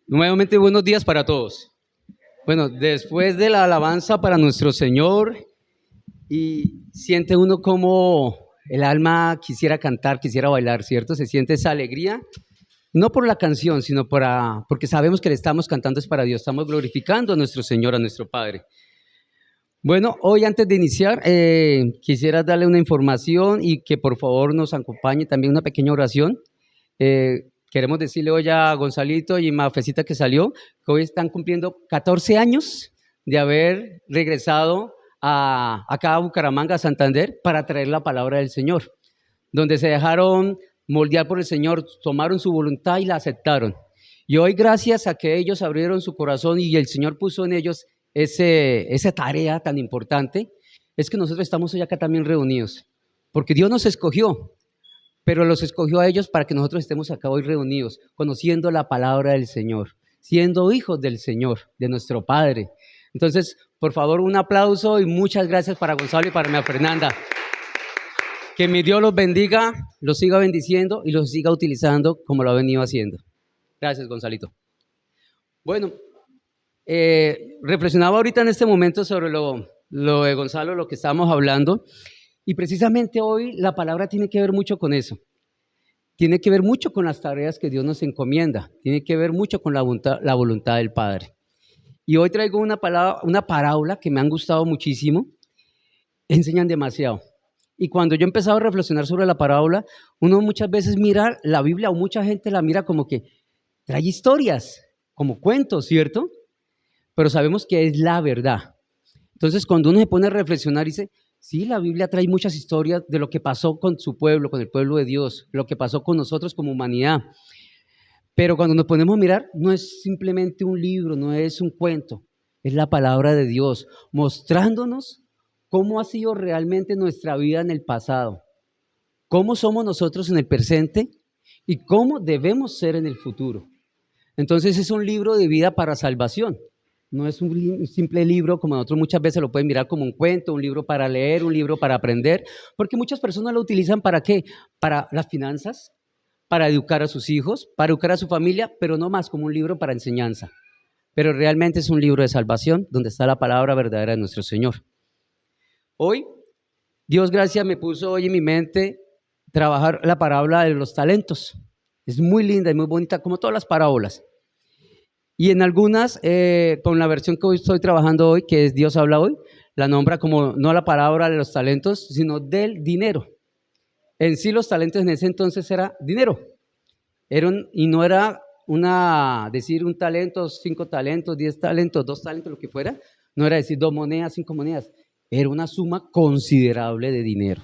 Nuevamente buenos días para todos. Bueno, después de la alabanza para nuestro Señor, y siente uno como el alma quisiera cantar, quisiera bailar, ¿cierto? Se siente esa alegría, no por la canción, sino porque sabemos que le estamos cantando es para Dios, estamos glorificando a nuestro Señor, a nuestro Padre. Bueno, hoy antes de iniciar, quisiera darle una información y que por favor nos acompañe también una pequeña oración. Queremos decirle hoy a Gonzalito y Mafecita que salió, que hoy están cumpliendo 14 años de haber regresado acá a Bucaramanga, a Santander, para traer la palabra del Señor, donde se dejaron moldear por el Señor, tomaron su voluntad y la aceptaron. Y hoy, gracias a que ellos abrieron su corazón y el Señor puso en ellos esa tarea tan importante, es que nosotros estamos hoy acá también reunidos, porque Dios nos escogió, pero los escogió a ellos para que nosotros estemos acá hoy reunidos, conociendo la palabra del Señor, siendo hijos del Señor, de nuestro Padre. Entonces, por favor, un aplauso y muchas gracias para Gonzalo y para María Fernanda. Que mi Dios los bendiga, los siga bendiciendo y los siga utilizando como lo ha venido haciendo. Gracias, Gonzalito. Bueno, reflexionaba ahorita en este momento sobre lo de Gonzalo, lo que estábamos hablando, y precisamente hoy la palabra tiene que ver mucho con eso. Tiene que ver mucho con las tareas que Dios nos encomienda, tiene que ver mucho con la voluntad del Padre. Y hoy traigo una parábola que me han gustado muchísimo, enseñan demasiado. Y cuando yo he empezado a reflexionar sobre la parábola, uno muchas veces mira la Biblia, o mucha gente la mira como que trae historias, como cuentos, ¿cierto? Pero sabemos que es la verdad. Entonces, cuando uno se pone a reflexionar, dice, sí, la Biblia trae muchas historias de lo que pasó con su pueblo, con el pueblo de Dios, lo que pasó con nosotros como humanidad. Pero cuando nos ponemos a mirar, no es simplemente un libro, no es un cuento, es la palabra de Dios, mostrándonos cómo ha sido realmente nuestra vida en el pasado, cómo somos nosotros en el presente y cómo debemos ser en el futuro. Entonces es un libro de vida para salvación. No es un simple libro como nosotros muchas veces lo pueden mirar como un cuento, un libro para leer, un libro para aprender, porque muchas personas lo utilizan ¿para qué? Para las finanzas, para educar a sus hijos, para educar a su familia, pero no más como un libro para enseñanza. Pero realmente es un libro de salvación donde está la palabra verdadera de nuestro Señor. Hoy, Dios gracias me puso hoy en mi mente trabajar la parábola de los talentos. Es muy linda y muy bonita como todas las parábolas. Y en algunas, con la versión que hoy estoy trabajando hoy, que es Dios habla hoy, la nombra como no la parábola de los talentos, sino del dinero. En sí los talentos en ese entonces era dinero. Y no era decir un talento, 5 talentos, 10 talentos, 2 talentos, lo que fuera. No era decir 2 monedas, 5 monedas. Era una suma considerable de dinero.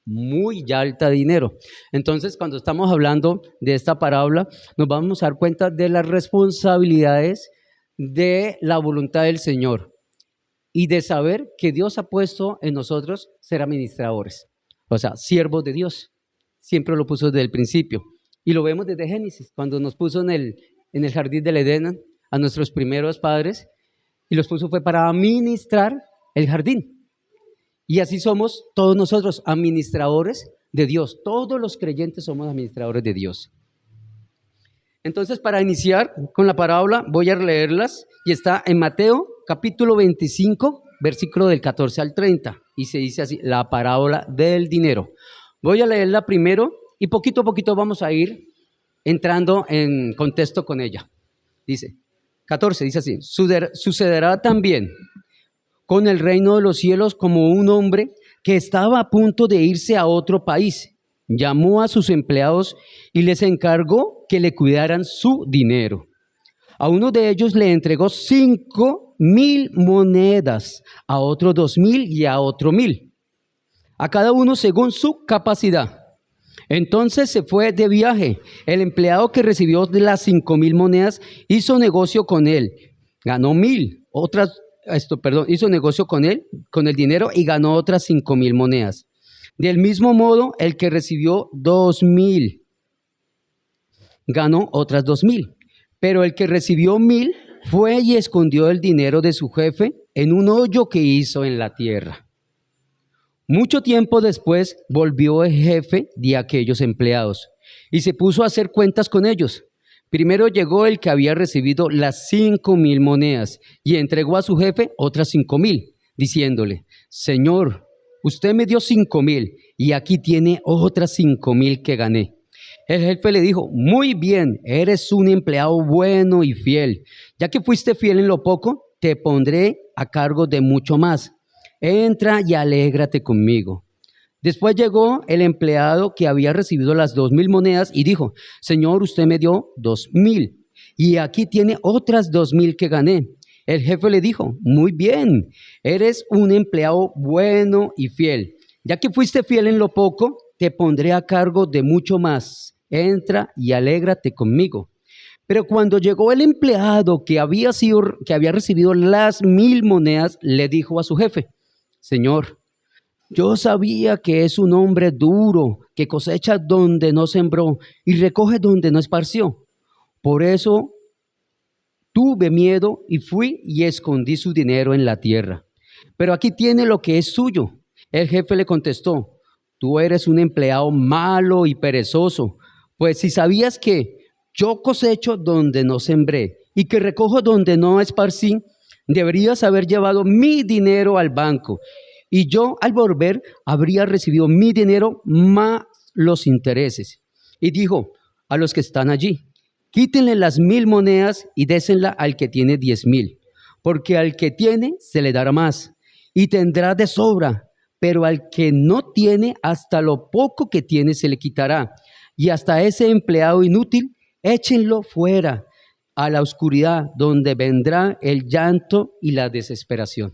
Muy alta de dinero. Entonces, cuando estamos hablando de esta parábola, nos vamos a dar cuenta de las responsabilidades de la voluntad del Señor y de saber que Dios ha puesto en nosotros ser administradores, o sea, siervos de Dios. Siempre lo puso desde el principio. Y lo vemos desde Génesis, cuando nos puso en el jardín del Edén a nuestros primeros padres, y los puso fue para administrar el jardín. Y así somos todos nosotros, administradores de Dios. Todos los creyentes somos administradores de Dios. Entonces, para iniciar con la parábola, voy a leerlas, y está en Mateo capítulo 25, versículo del 14 al 30, y se dice así, la parábola del dinero. Voy a leerla primero, y poquito a poquito vamos a ir entrando en contexto con ella. Dice, 14, dice así, sucederá también con el reino de los cielos como un hombre que estaba a punto de irse a otro país. Llamó a sus empleados y les encargó que le cuidaran su dinero. A uno de ellos le entregó 5,000 monedas, a otro 2,000 y a otro 1,000, a cada uno según su capacidad. Entonces se fue de viaje. El empleado que recibió las 5,000 monedas hizo negocio con él, ganó 1,000, hizo negocio con él, con el dinero, y ganó otras 5,000 monedas. Del mismo modo, el que recibió 2,000 ganó otras 2,000. Pero el que recibió 1,000 fue y escondió el dinero de su jefe en un hoyo que hizo en la tierra. Mucho tiempo después volvió el jefe de aquellos empleados y se puso a hacer cuentas con ellos. Primero llegó el que había recibido las 5,000 monedas y entregó a su jefe otras 5,000, diciéndole: Señor, usted me dio 5,000 y aquí tiene otras 5,000 que gané. El jefe le dijo: muy bien, eres un empleado bueno y fiel. Ya que fuiste fiel en lo poco, te pondré a cargo de mucho más. Entra y alégrate conmigo. Después llegó el empleado que había recibido las 2,000 monedas y dijo: Señor, usted me dio 2,000 y aquí tiene otras 2,000 que gané. El jefe le dijo: muy bien, eres un empleado bueno y fiel. Ya que fuiste fiel en lo poco, te pondré a cargo de mucho más. Entra y alégrate conmigo. Pero cuando llegó el empleado que había recibido las 1,000 monedas, le dijo a su jefe: Señor, yo sabía que es un hombre duro, que cosecha donde no sembró y recoge donde no esparció. Por eso tuve miedo y fui y escondí su dinero en la tierra. Pero aquí tiene lo que es suyo. El jefe le contestó: tú eres un empleado malo y perezoso, pues si sabías que yo cosecho donde no sembré y que recojo donde no esparcí, deberías haber llevado mi dinero al banco y yo al volver habría recibido mi dinero más los intereses. Y dijo a los que están allí: quítenle las 1,000 monedas y désenla al que tiene 10,000, porque al que tiene se le dará más y tendrá de sobra, pero al que no tiene, hasta lo poco que tiene se le quitará. Y hasta ese empleado inútil, échenlo fuera a la oscuridad, donde vendrá el llanto y la desesperación.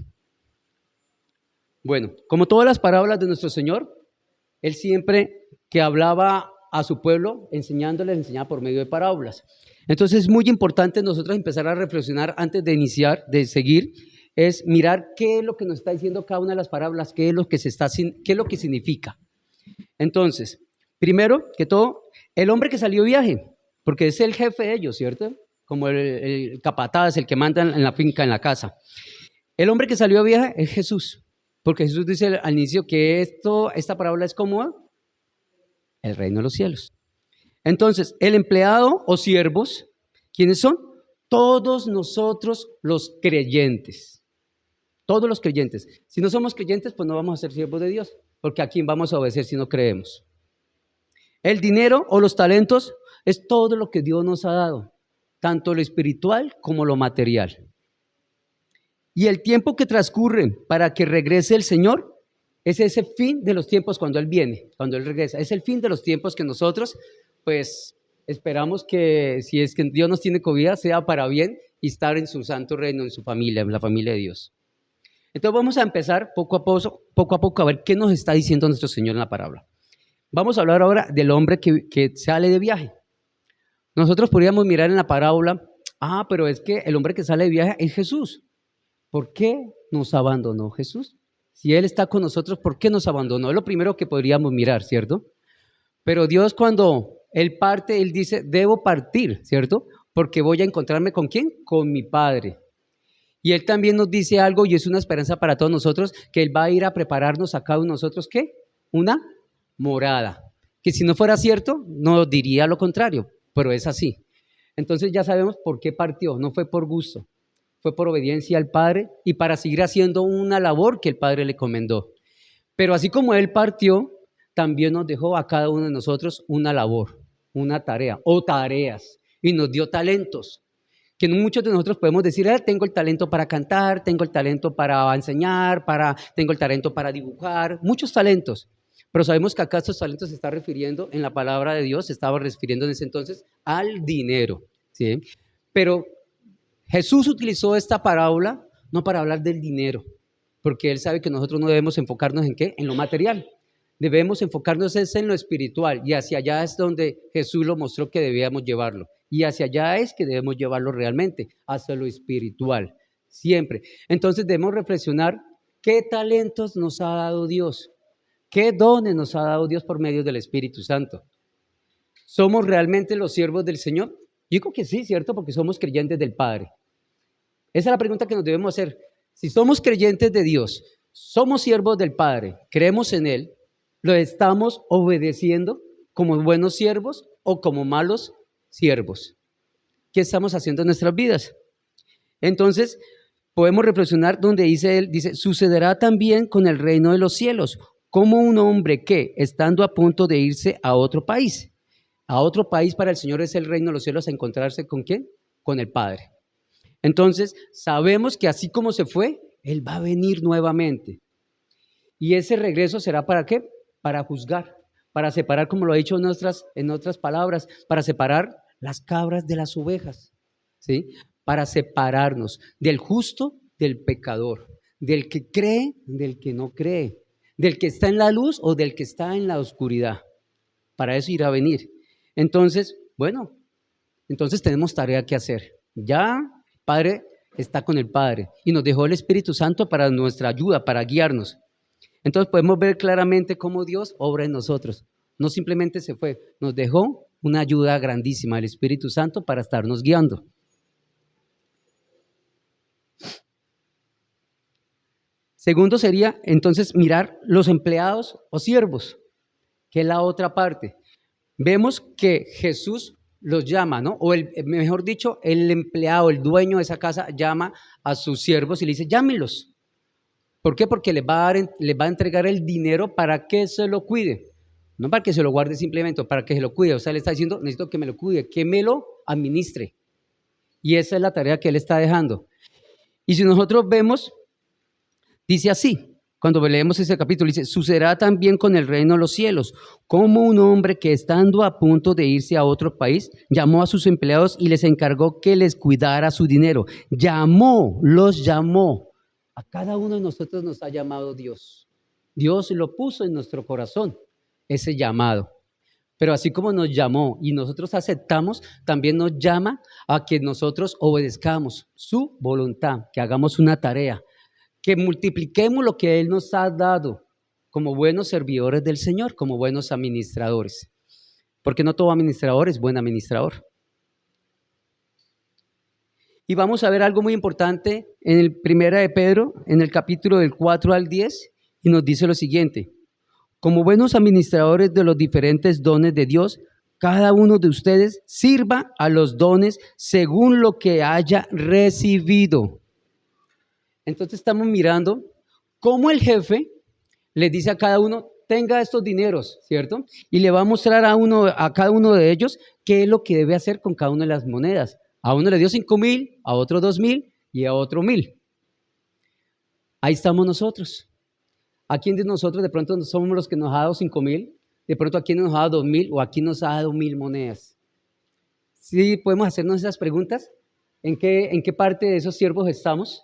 Bueno, como todas las parábolas de nuestro Señor, Él siempre que hablaba a su pueblo, enseñándoles, enseñaba por medio de parábolas. Entonces es muy importante nosotros empezar a reflexionar antes de iniciar, de seguir, es mirar qué es lo que nos está diciendo cada una de las parábolas, qué es lo que qué es lo que significa. Entonces, primero que todo, el hombre que salió de viaje, porque es el jefe de ellos, ¿cierto? Como el capataz, el que manda en la finca, en la casa. El hombre que salió de viaje es Jesús, porque Jesús dice al inicio que esta parábola es como el reino de los cielos. Entonces, el empleado o siervos, ¿quiénes son? Todos nosotros los creyentes. Todos los creyentes. Si no somos creyentes, pues no vamos a ser siervos de Dios, porque ¿a quién vamos a obedecer si no creemos? El dinero o los talentos es todo lo que Dios nos ha dado, tanto lo espiritual como lo material. Y el tiempo que transcurre para que regrese el Señor es ese fin de los tiempos cuando Él viene, cuando Él regresa. Es el fin de los tiempos que nosotros, pues, esperamos que si es que Dios nos tiene con vida, sea para bien y estar en su santo reino, en su familia, en la familia de Dios. Entonces vamos a empezar poco a poco a ver qué nos está diciendo nuestro Señor en la parábola. Vamos a hablar ahora del hombre que sale de viaje. Nosotros podríamos mirar en la parábola: pero es que el hombre que sale de viaje es Jesús. ¿Por qué nos abandonó Jesús? Si Él está con nosotros, ¿por qué nos abandonó? Es lo primero que podríamos mirar, ¿cierto? Pero Dios, cuando Él parte, Él dice: debo partir, ¿cierto? Porque voy a encontrarme ¿con quién? Con mi Padre. Y Él también nos dice algo, y es una esperanza para todos nosotros, que Él va a ir a prepararnos a cada uno de nosotros, ¿qué? Una morada. Que si no fuera cierto, no diría lo contrario, pero es así. Entonces ya sabemos por qué partió, no fue por gusto. Fue por obediencia al Padre y para seguir haciendo una labor que el Padre le encomendó. Pero así como Él partió, también nos dejó a cada uno de nosotros una labor, una tarea o tareas, y nos dio talentos, que muchos de nosotros podemos decir: tengo el talento para cantar, tengo el talento para enseñar, tengo el talento para dibujar, muchos talentos. Pero sabemos que acá estos talentos se está refiriendo, en la palabra de Dios, se estaba refiriendo en ese entonces al dinero, ¿sí? Pero Jesús utilizó esta parábola no para hablar del dinero, porque Él sabe que nosotros no debemos enfocarnos en ¿qué? En lo material. Debemos enfocarnos en lo espiritual, y hacia allá es donde Jesús lo mostró que debíamos llevarlo. Y hacia allá es que debemos llevarlo realmente, hacia lo espiritual, siempre. Entonces debemos reflexionar qué talentos nos ha dado Dios, qué dones nos ha dado Dios por medio del Espíritu Santo. ¿Somos realmente los siervos del Señor? Yo digo que sí, ¿cierto? Porque somos creyentes del Padre. Esa es la pregunta que nos debemos hacer. Si somos creyentes de Dios, somos siervos del Padre, creemos en Él, ¿lo estamos obedeciendo como buenos siervos o como malos siervos? qué estamos haciendo en nuestras vidas. Entonces, podemos reflexionar donde dice él, dice, sucederá también con el reino de los cielos, como un hombre que, estando a punto de irse a otro país para el Señor es el reino de los cielos, a encontrarse ¿con quién? Con el Padre. Entonces, sabemos que así como se fue, Él va a venir nuevamente. Y ese regreso será ¿para qué? Para juzgar, para separar, como lo ha dicho en otras palabras, para separar las cabras de las ovejas, ¿sí? Para separarnos del justo del pecador, del que cree, del que no cree, del que está en la luz o del que está en la oscuridad. Para eso irá a venir. Entonces, bueno, entonces tenemos tarea que hacer. Ya el Padre está con el Padre y nos dejó el Espíritu Santo para nuestra ayuda, para guiarnos. Entonces podemos ver claramente cómo Dios obra en nosotros. No simplemente se fue, nos dejó una ayuda grandísima, el Espíritu Santo, para estarnos guiando. Segundo sería entonces mirar los empleados o siervos, que es la otra parte. Vemos que Jesús los llama, ¿no? O mejor dicho, el empleado, el dueño de esa casa llama a sus siervos y le dice, llámelos. ¿Por qué? Porque les va a entregar el dinero para que se lo cuide. No para que se lo guarde simplemente, para que se lo cuide. O sea, le está diciendo, necesito que me lo cuide, que me lo administre. Y esa es la tarea que él está dejando. Y si nosotros vemos, dice así, cuando leemos ese capítulo, dice, sucederá también con el reino de los cielos, como un hombre que estando a punto de irse a otro país, llamó a sus empleados y les encargó que les cuidara su dinero. Los llamó. A cada uno de nosotros nos ha llamado Dios. Dios lo puso en nuestro corazón, ese llamado. Pero así como nos llamó y nosotros aceptamos, también nos llama a que nosotros obedezcamos su voluntad, que hagamos una tarea, que multipliquemos lo que Él nos ha dado como buenos servidores del Señor, como buenos administradores. Porque no todo administrador es buen administrador. Y vamos a ver algo muy importante en el 1 de Pedro, en el capítulo del 4 al 10, y nos dice lo siguiente. Como buenos administradores de los diferentes dones de Dios, cada uno de ustedes sirva a los dones según lo que haya recibido. Entonces estamos mirando cómo el jefe le dice a cada uno, tenga estos dineros, ¿cierto? Y le va a mostrar a cada uno de ellos qué es lo que debe hacer con cada una de las monedas. A uno le dio 5,000, a otro 2,000 y a otro 1,000. Ahí estamos nosotros. ¿A quién de nosotros de pronto somos los que nos ha dado 5,000? De pronto a quién nos ha dado 2,000 o a quién nos ha dado 1,000 monedas. ¿Sí podemos hacernos esas preguntas? ¿En qué parte de esos siervos estamos?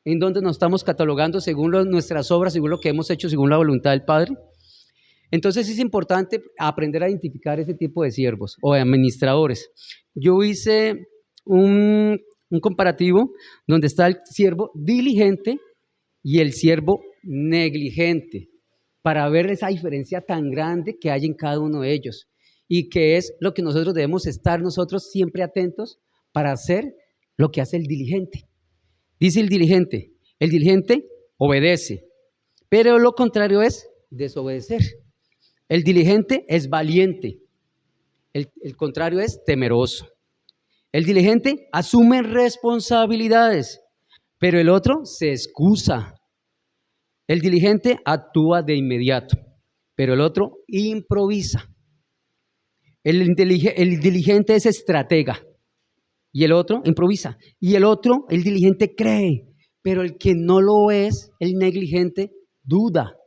¿En dónde nos estamos catalogando según nuestras obras, según lo que hemos hecho, según la voluntad del Padre? Entonces es importante aprender a identificar ese tipo de siervos o de administradores. Yo hice un comparativo donde está el siervo diligente y el siervo negligente, para ver esa diferencia tan grande que hay en cada uno de ellos y que es lo que nosotros debemos estar nosotros siempre atentos para hacer lo que hace el diligente. Dice el diligente obedece, pero lo contrario es desobedecer. El diligente es valiente, el contrario es temeroso. El diligente asume responsabilidades, pero el otro se excusa. El diligente actúa de inmediato, pero el otro improvisa. El diligente es estratega y el otro improvisa. Y el diligente cree, pero el que no lo es, el negligente, duda.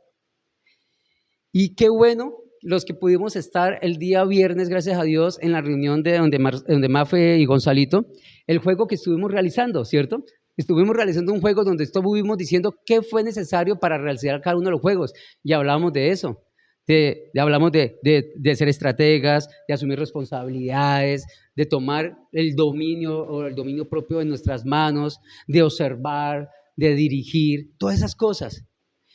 Y qué bueno los que pudimos estar el día viernes, gracias a Dios, en la reunión de donde Mafe y Gonzalito, el juego que estuvimos realizando, ¿cierto? Estuvimos realizando un juego donde estuvimos diciendo qué fue necesario para realizar cada uno de los juegos y hablamos de eso. Hablamos de ser estrategas, de asumir responsabilidades, de tomar el dominio propio en nuestras manos, de observar, de dirigir, todas esas cosas.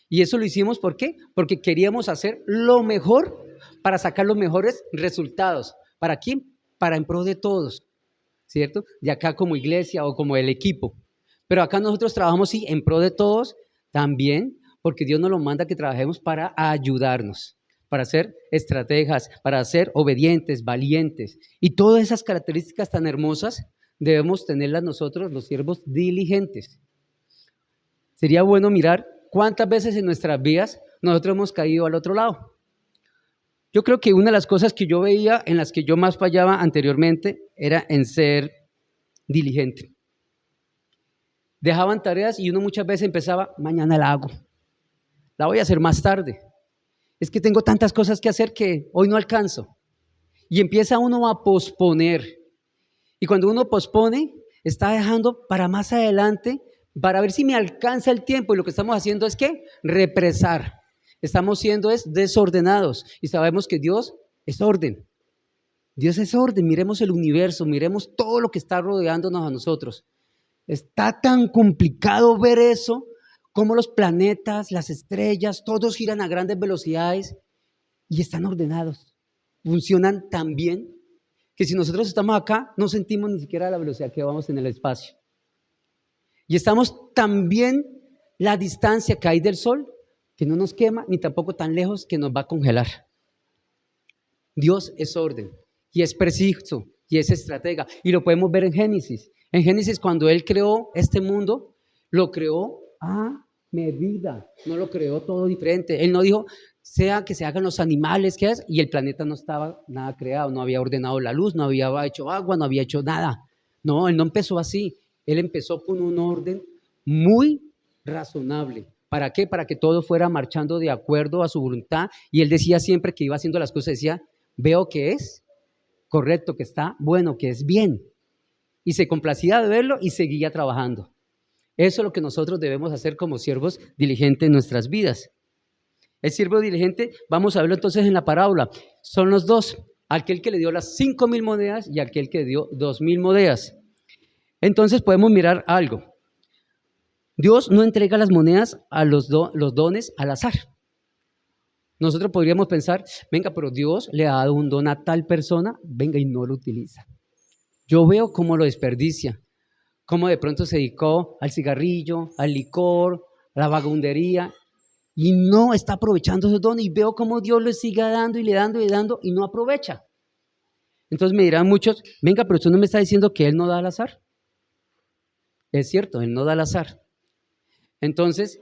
Y eso lo hicimos, ¿por qué? Porque queríamos hacer lo mejor para sacar los mejores resultados. ¿Para quién? Para en pro de todos, ¿cierto? De acá como iglesia o como el equipo. Pero acá nosotros trabajamos, sí, en pro de todos también, porque Dios nos lo manda que trabajemos para ayudarnos, para ser estrategas, para ser obedientes, valientes. Y todas esas características tan hermosas debemos tenerlas nosotros, los siervos diligentes. Sería bueno mirar cuántas veces en nuestras vidas nosotros hemos caído al otro lado. Yo creo que una de las cosas que yo veía en las que yo más fallaba anteriormente era en ser diligente. Dejaban tareas y uno muchas veces empezaba, mañana la hago, la voy a hacer más tarde. Es que tengo tantas cosas que hacer que hoy no alcanzo. Y empieza uno a posponer. Y cuando uno pospone, está dejando para más adelante, para ver si me alcanza el tiempo. Y lo que estamos haciendo es ¿qué? Represar. Estamos siendo desordenados. Y sabemos que Dios es orden. Dios es orden. Miremos el universo, miremos todo lo que está rodeándonos a nosotros. Está tan complicado ver eso, como los planetas, las estrellas, todos giran a grandes velocidades y están ordenados. Funcionan tan bien que si nosotros estamos acá, no sentimos ni siquiera la velocidad que vamos en el espacio. Y estamos tan bien la distancia que hay del Sol, que no nos quema, ni tampoco tan lejos que nos va a congelar. Dios es orden y es preciso y es estratega. Y lo podemos ver en Génesis. En Génesis, cuando Él creó este mundo, lo creó a medida, no lo creó todo diferente. Él no dijo, sea que se hagan los animales, ¿qué es? Y el planeta no estaba nada creado, no había ordenado la luz, no había hecho agua, no había hecho nada. No, Él no empezó así. Él empezó con un orden muy razonable. ¿Para qué? Para que todo fuera marchando de acuerdo a su voluntad. Y Él decía siempre que iba haciendo las cosas, decía, veo que es correcto, que está bueno, que es bien. Y se complacía de verlo y seguía trabajando. Eso es lo que nosotros debemos hacer como siervos diligentes en nuestras vidas. El siervo diligente, vamos a verlo entonces en la parábola, son los dos, aquel que le dio las 5,000 monedas y aquel que dio 2,000 monedas. Entonces podemos mirar algo. Dios no entrega las monedas a los dones al azar. Nosotros podríamos pensar, venga, pero Dios le ha dado un don a tal persona, venga y no lo utiliza. Yo veo cómo lo desperdicia, cómo de pronto se dedicó al cigarrillo, al licor, a la vagabundería y no está aprovechando esos dones y veo cómo Dios le sigue dando y le dando y le dando y no aprovecha. Entonces me dirán muchos, venga, pero usted no me está diciendo que Él no da al azar. Es cierto, Él no da al azar. Entonces,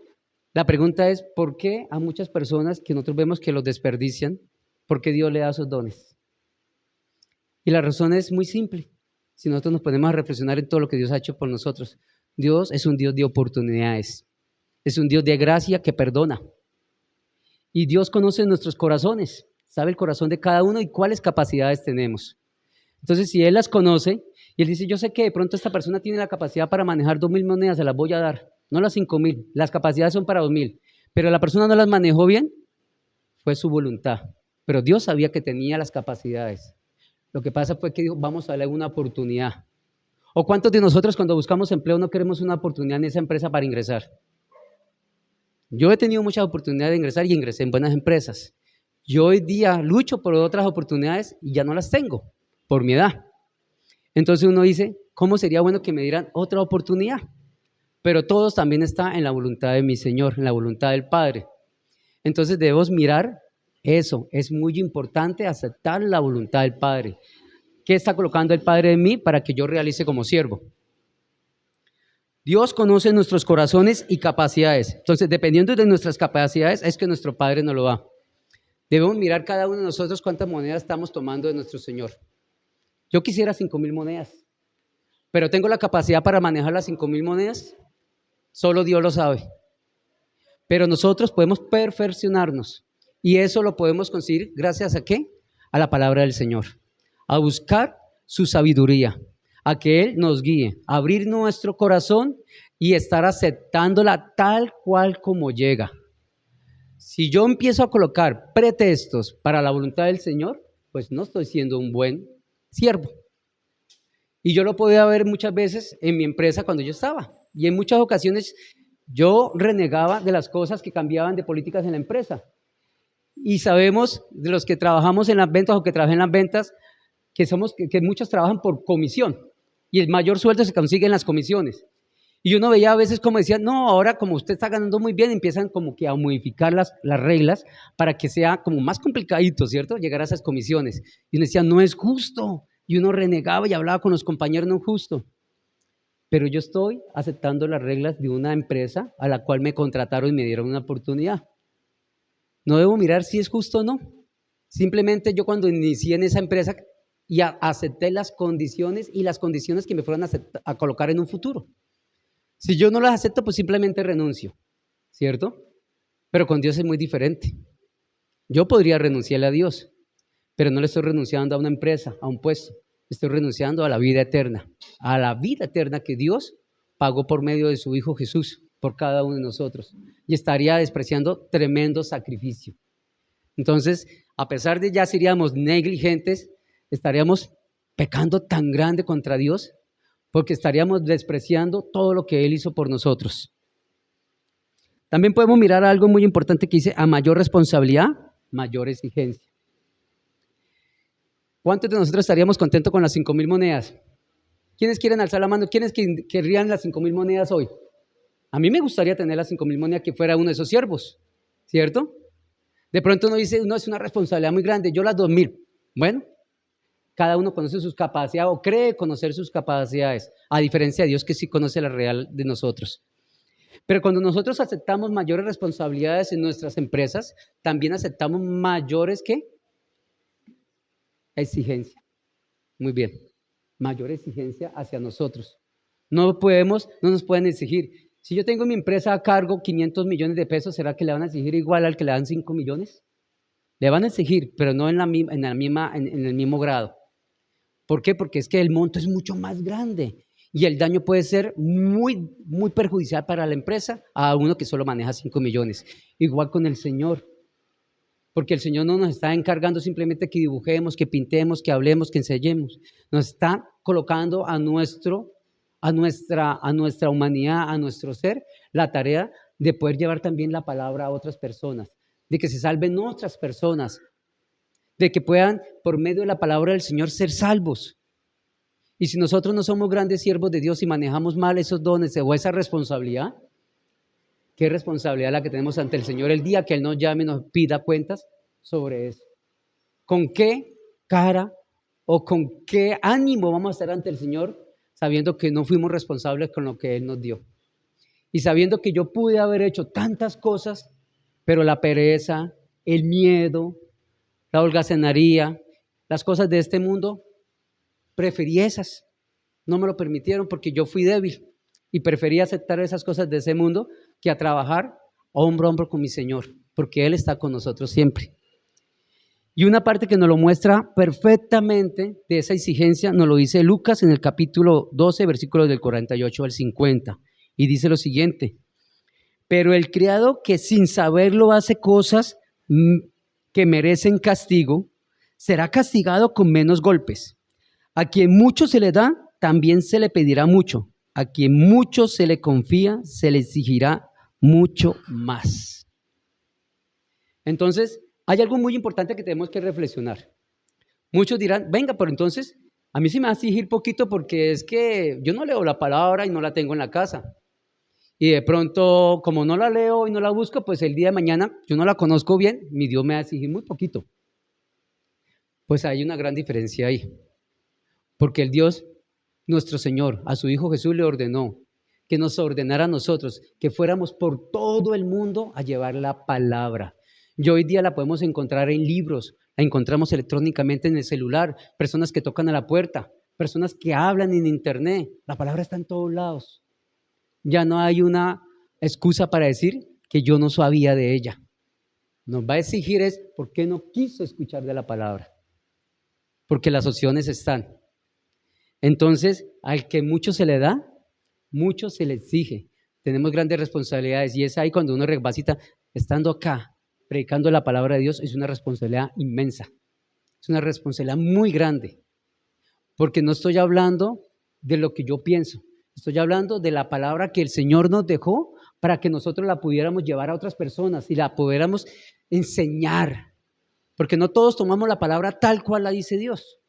la pregunta es, ¿por qué a muchas personas que nosotros vemos que los desperdician, por qué Dios le da esos dones? Y la razón es muy simple. Si nosotros nos ponemos a reflexionar en todo lo que Dios ha hecho por nosotros, Dios es un Dios de oportunidades, es un Dios de gracia que perdona. Y Dios conoce nuestros corazones, sabe el corazón de cada uno y cuáles capacidades tenemos. Entonces, si Él las conoce y Él dice, yo sé que de pronto esta persona tiene la capacidad para manejar 2,000 monedas, se las voy a dar, no las 5,000, las capacidades son para 2,000, pero la persona no las manejó bien, fue su voluntad. Pero Dios sabía que tenía las capacidades. Lo que pasa fue que dijo, vamos a darle una oportunidad. ¿O cuántos de nosotros cuando buscamos empleo no queremos una oportunidad en esa empresa para ingresar? Yo he tenido muchas oportunidades de ingresar y ingresé en buenas empresas. Yo hoy día lucho por otras oportunidades y ya no las tengo por mi edad. Entonces uno dice, ¿cómo sería bueno que me dieran otra oportunidad? Pero todos también está en la voluntad de mi Señor, en la voluntad del Padre. Entonces debemos mirar eso, es muy importante aceptar la voluntad del Padre. ¿Qué está colocando el Padre en mí para que yo realice como siervo? Dios conoce nuestros corazones y capacidades. Entonces, dependiendo de nuestras capacidades, es que nuestro Padre nos lo da. Debemos mirar cada uno de nosotros cuántas monedas estamos tomando de nuestro Señor. Yo quisiera 5,000 monedas, pero ¿tengo la capacidad para manejar las 5,000 monedas? Solo Dios lo sabe. Pero nosotros podemos perfeccionarnos. Y eso lo podemos conseguir gracias ¿a qué? A la palabra del Señor. A buscar su sabiduría, a que Él nos guíe, a abrir nuestro corazón y estar aceptándola tal cual como llega. Si yo empiezo a colocar pretextos para la voluntad del Señor, pues no estoy siendo un buen siervo. Y yo lo podía ver muchas veces en mi empresa cuando yo estaba. Y en muchas ocasiones yo renegaba de las cosas que cambiaban de políticas en la empresa. Y sabemos de los que trabajamos en las ventas o que trabajan en las ventas que muchos trabajan por comisión y el mayor sueldo se consigue en las comisiones. Y uno veía a veces como decían, no, ahora como usted está ganando muy bien, empiezan como que a modificar las reglas para que sea como más complicadito, ¿cierto? Llegar a esas comisiones. Y uno decía, no es justo, y uno renegaba y hablaba con los compañeros no justo. Pero yo estoy aceptando las reglas de una empresa a la cual me contrataron y me dieron una oportunidad. No debo mirar si es justo o no. Simplemente yo cuando inicié en esa empresa y acepté las condiciones y las condiciones que me fueron a colocar en un futuro. Si yo no las acepto, pues simplemente renuncio, ¿cierto? Pero con Dios es muy diferente. Yo podría renunciarle a Dios, pero no le estoy renunciando a una empresa, a un puesto. Estoy renunciando a la vida eterna que Dios pagó por medio de su Hijo Jesús, por cada uno de nosotros. Y estaría despreciando tremendo sacrificio. Entonces, a pesar de ya seríamos negligentes, estaríamos pecando tan grande contra Dios, porque estaríamos despreciando todo lo que Él hizo por nosotros. También podemos mirar algo muy importante que dice, a mayor responsabilidad, mayor exigencia. ¿Cuántos de nosotros estaríamos contentos con las 5,000 monedas? ¿Quiénes quieren alzar la mano? ¿Quiénes querrían las 5,000 monedas hoy? A mí me gustaría tener las 5,000 monedas que fuera uno de esos siervos, ¿cierto? De pronto uno dice, no, es una responsabilidad muy grande, yo las 2,000. Bueno, cada uno conoce sus capacidades o cree conocer sus capacidades, a diferencia de Dios que sí conoce la real de nosotros. Pero cuando nosotros aceptamos mayores responsabilidades en nuestras empresas, también aceptamos mayores, ¿qué? Exigencia. Muy bien. Mayor exigencia hacia nosotros. No nos pueden exigir. Si yo tengo mi empresa a cargo 500 millones de pesos, ¿será que le van a exigir igual al que le dan 5 millones? Le van a exigir, pero no en el mismo grado. ¿Por qué? Porque es que el monto es mucho más grande y el daño puede ser muy, muy perjudicial para la empresa a uno que solo maneja 5 millones. Igual con el Señor. Porque el Señor no nos está encargando simplemente que dibujemos, que pintemos, que hablemos, que enseñemos. Nos está colocando a nuestra humanidad, a nuestro ser, la tarea de poder llevar también la palabra a otras personas, de que se salven otras personas, de que puedan, por medio de la palabra del Señor, ser salvos. Y si nosotros no somos grandes siervos de Dios y manejamos mal esos dones o esa responsabilidad, ¿qué responsabilidad la que tenemos ante el Señor el día que Él nos llame y nos pida cuentas sobre eso? ¿Con qué cara o con qué ánimo vamos a estar ante el Señor sabiendo que no fuimos responsables con lo que Él nos dio? Y sabiendo que yo pude haber hecho tantas cosas, pero la pereza, el miedo, la holgazanería, las cosas de este mundo, preferí esas. No me lo permitieron porque yo fui débil y preferí aceptar esas cosas de ese mundo que a trabajar hombro a hombro con mi Señor, porque Él está con nosotros siempre. Y una parte que nos lo muestra perfectamente de esa exigencia nos lo dice Lucas en el capítulo 12, versículos del 48 al 50. Y dice lo siguiente: pero el criado que sin saberlo hace cosas que merecen castigo, será castigado con menos golpes. A quien mucho se le da, también se le pedirá mucho. A quien mucho se le confía, se le exigirá mucho más. Entonces, hay algo muy importante que tenemos que reflexionar. Muchos dirán, venga, pero entonces, a mí sí me va a exigir poquito porque es que yo no leo la palabra y no la tengo en la casa. Y de pronto, como no la leo y no la busco, pues el día de mañana yo no la conozco bien, mi Dios me va a exigir muy poquito. Pues hay una gran diferencia ahí. Porque el Dios, nuestro Señor, a su Hijo Jesús le ordenó que nos ordenara a nosotros, que fuéramos por todo el mundo a llevar la palabra. Y hoy día la podemos encontrar en libros, la encontramos electrónicamente en el celular, personas que tocan a la puerta, personas que hablan en internet. La palabra está en todos lados. Ya no hay una excusa para decir que yo no sabía de ella. Nos va a exigir es por qué no quiso escuchar de la palabra. Porque las opciones están. Entonces, al que mucho se le da, mucho se le exige. Tenemos grandes responsabilidades y es ahí cuando uno recapacita, estando acá, predicando la palabra de Dios, es una responsabilidad inmensa. Es una responsabilidad muy grande. Porque no estoy hablando de lo que yo pienso. Estoy hablando de la palabra que el Señor nos dejó para que nosotros la pudiéramos llevar a otras personas y la pudiéramos enseñar. Porque no todos tomamos la palabra tal cual la dice Dios.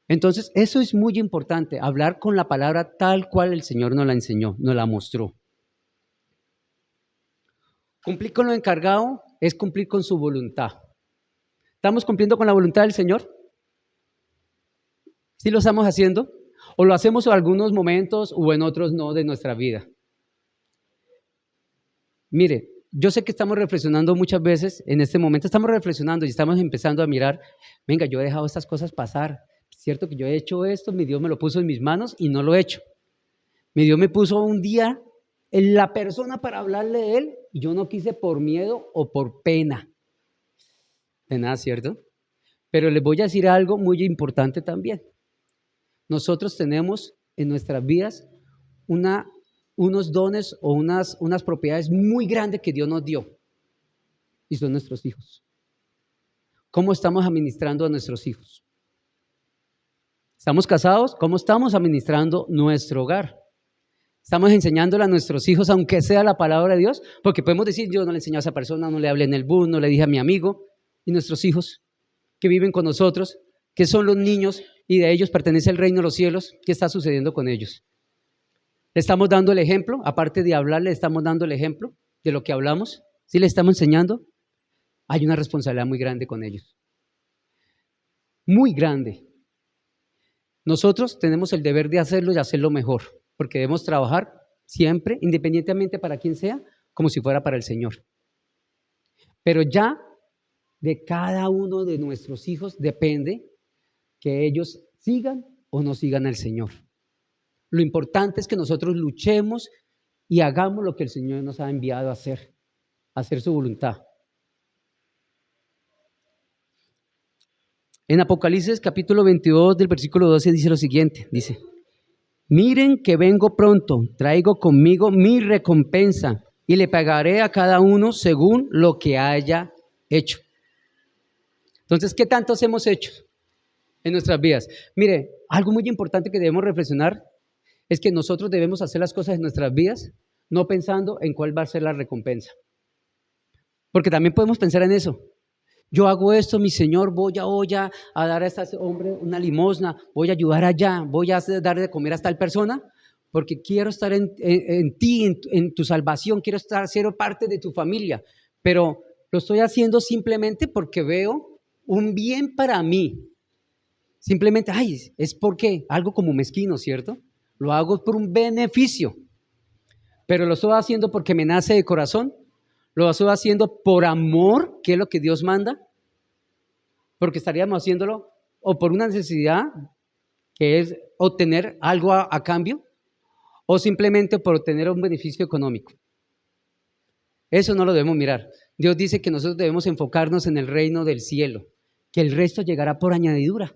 Entonces, eso es muy importante, hablar con la palabra tal cual el Señor nos la enseñó, nos la mostró. Cumplir con lo encargado es cumplir con su voluntad. ¿Estamos cumpliendo con la voluntad del Señor? ¿Sí lo estamos haciendo? ¿O lo hacemos en algunos momentos o en otros no de nuestra vida? Mire, yo sé que estamos reflexionando muchas veces, en este momento estamos reflexionando y estamos empezando a mirar, venga, yo he dejado estas cosas pasar, es cierto que yo he hecho esto, mi Dios me lo puso en mis manos y no lo he hecho. Mi Dios me puso un día en la persona para hablarle de Él y yo no quise por miedo o por pena. De nada, ¿cierto? Pero les voy a decir algo muy importante también. Nosotros tenemos en nuestras vidas unos dones o unas propiedades muy grandes que Dios nos dio y son nuestros hijos. ¿Cómo estamos administrando a nuestros hijos? ¿Estamos casados? ¿Cómo estamos administrando nuestro hogar? ¿Estamos enseñándole a nuestros hijos, aunque sea la palabra de Dios? Porque podemos decir, yo no le enseñé a esa persona, no le hablé en el bus, no le dije a mi amigo. ¿Y nuestros hijos que viven con nosotros, que son los niños y de ellos pertenece el reino de los cielos? ¿Qué está sucediendo con ellos? ¿Le estamos dando el ejemplo? Aparte de hablar, ¿le estamos dando el ejemplo de lo que hablamos? ¿Sí le estamos enseñando? Hay una responsabilidad muy grande con ellos. Muy grande. Nosotros tenemos el deber de hacerlo y hacerlo mejor, porque debemos trabajar siempre, independientemente para quien sea, como si fuera para el Señor. Pero ya de cada uno de nuestros hijos depende que ellos sigan o no sigan al Señor. Lo importante es que nosotros luchemos y hagamos lo que el Señor nos ha enviado a hacer su voluntad. En Apocalipsis capítulo 22 del versículo 12 dice lo siguiente, dice, miren que vengo pronto, traigo conmigo mi recompensa y le pagaré a cada uno según lo que haya hecho. Entonces, ¿qué tantos hemos hecho en nuestras vidas? Mire, algo muy importante que debemos reflexionar es que nosotros debemos hacer las cosas en nuestras vidas no pensando en cuál va a ser la recompensa. Porque también podemos pensar en eso. Yo hago esto, mi Señor, voy a dar a este hombre una limosna, voy a ayudar allá, voy a dar de comer a tal persona, porque quiero estar en ti, en tu salvación, quiero ser parte de tu familia. Pero lo estoy haciendo simplemente porque veo un bien para mí. Simplemente, es porque algo como mezquino, ¿cierto? Lo hago por un beneficio, pero lo estoy haciendo porque me nace de corazón, lo estoy haciendo por amor, que es lo que Dios manda, porque estaríamos haciéndolo o por una necesidad, que es obtener algo a cambio, o simplemente por obtener un beneficio económico. Eso no lo debemos mirar. Dios dice que nosotros debemos enfocarnos en el reino del cielo, que el resto llegará por añadidura.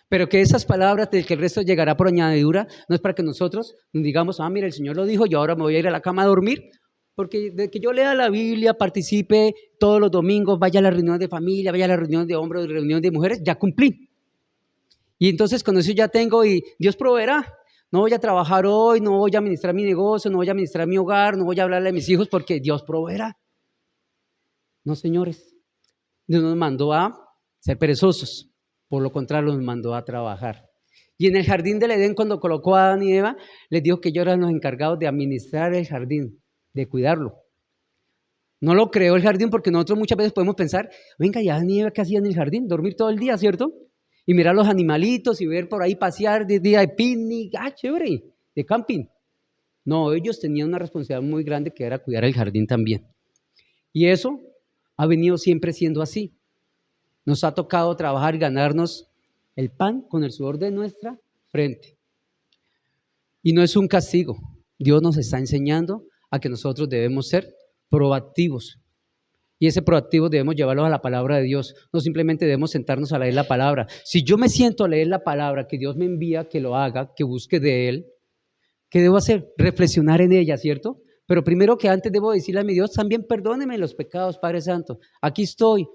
Pero que esas palabras de que el resto llegará por añadidura no es para que nosotros nos digamos, mira, el Señor lo dijo, yo ahora me voy a ir a la cama a dormir, porque de que yo lea la Biblia, participe todos los domingos, vaya a las reuniones de familia, vaya a las reuniones de hombres, reuniones de mujeres, ya cumplí. Y entonces con eso ya tengo y Dios proveerá. No voy a trabajar hoy, no voy a administrar mi negocio, no voy a administrar mi hogar, no voy a hablarle a mis hijos porque Dios proveerá. No, señores, Dios nos mandó a ser perezosos. Por lo contrario, nos mandó a trabajar. Y en el jardín del Edén, cuando colocó a Adán y Eva, les dijo que ellos eran los encargados de administrar el jardín, de cuidarlo. No lo creó el jardín porque nosotros muchas veces podemos pensar, venga, ¿y Adán y Eva qué hacían en el jardín? Dormir todo el día, ¿cierto? Y mirar los animalitos y ver por ahí pasear de día de picnic, chévere, de camping. No, ellos tenían una responsabilidad muy grande que era cuidar el jardín también. Y eso ha venido siempre siendo así. Nos ha tocado trabajar y ganarnos el pan con el sudor de nuestra frente. Y no es un castigo. Dios nos está enseñando a que nosotros debemos ser proactivos. Y ese proactivo debemos llevarlo a la palabra de Dios. No simplemente debemos sentarnos a leer la palabra. Si yo me siento a leer la palabra que Dios me envía, que lo haga, que busque de Él, ¿qué debo hacer? Reflexionar en ella, ¿cierto? Pero primero que antes debo decirle a mi Dios, también perdóneme los pecados, Padre Santo. Aquí estoy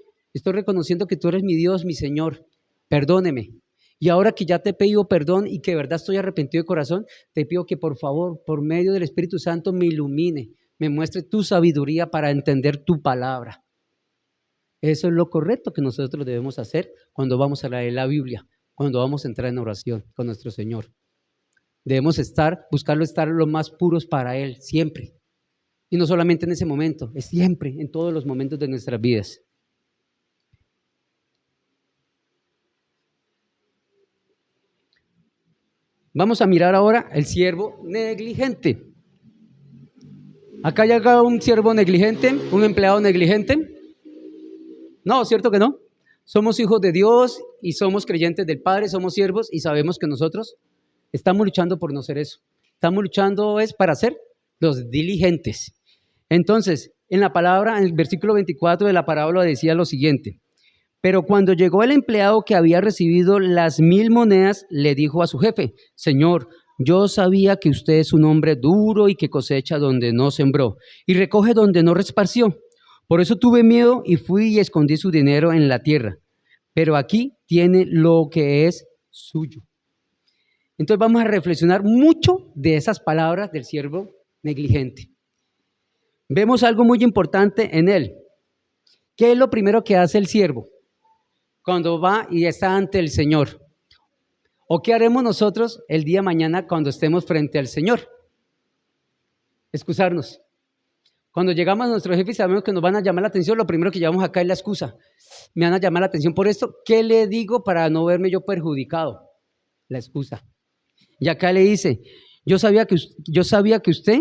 reconociendo que tú eres mi Dios, mi Señor. Perdóneme. Y ahora que ya te he pedido perdón y que de verdad estoy arrepentido de corazón, te pido que por favor, por medio del Espíritu Santo, me ilumine, me muestre tu sabiduría para entender tu palabra. Eso es lo correcto que nosotros debemos hacer cuando vamos a leer la Biblia, cuando vamos a entrar en oración con nuestro Señor. Debemos buscarlo estar lo más puros para Él, siempre. Y no solamente en ese momento, es siempre, en todos los momentos de nuestras vidas. Vamos a mirar ahora el siervo negligente. ¿Acá hay acá un siervo negligente, un empleado negligente? No, ¿cierto que no? Somos hijos de Dios y somos creyentes del Padre, somos siervos y sabemos que nosotros estamos luchando por no ser eso. Estamos luchando es para ser los diligentes. Entonces, en la palabra, en el versículo 24 de la parábola decía lo siguiente: pero cuando llegó el empleado que había recibido las 1000 monedas, le dijo a su jefe: Señor, yo sabía que usted es un hombre duro y que cosecha donde no sembró y recoge donde no esparció. Por eso tuve miedo y fui y escondí su dinero en la tierra. Pero aquí tiene lo que es suyo. Entonces vamos a reflexionar mucho de esas palabras del siervo negligente. Vemos algo muy importante en él. ¿Qué es lo primero que hace el siervo cuando va y está ante el Señor? ¿O qué haremos nosotros el día de mañana cuando estemos frente al Señor? Excusarnos. Cuando llegamos a nuestro jefe y sabemos que nos van a llamar la atención, lo primero que llevamos acá es la excusa. Me van a llamar la atención por esto. ¿Qué le digo para no verme yo perjudicado? La excusa. Y acá le dice: yo sabía que usted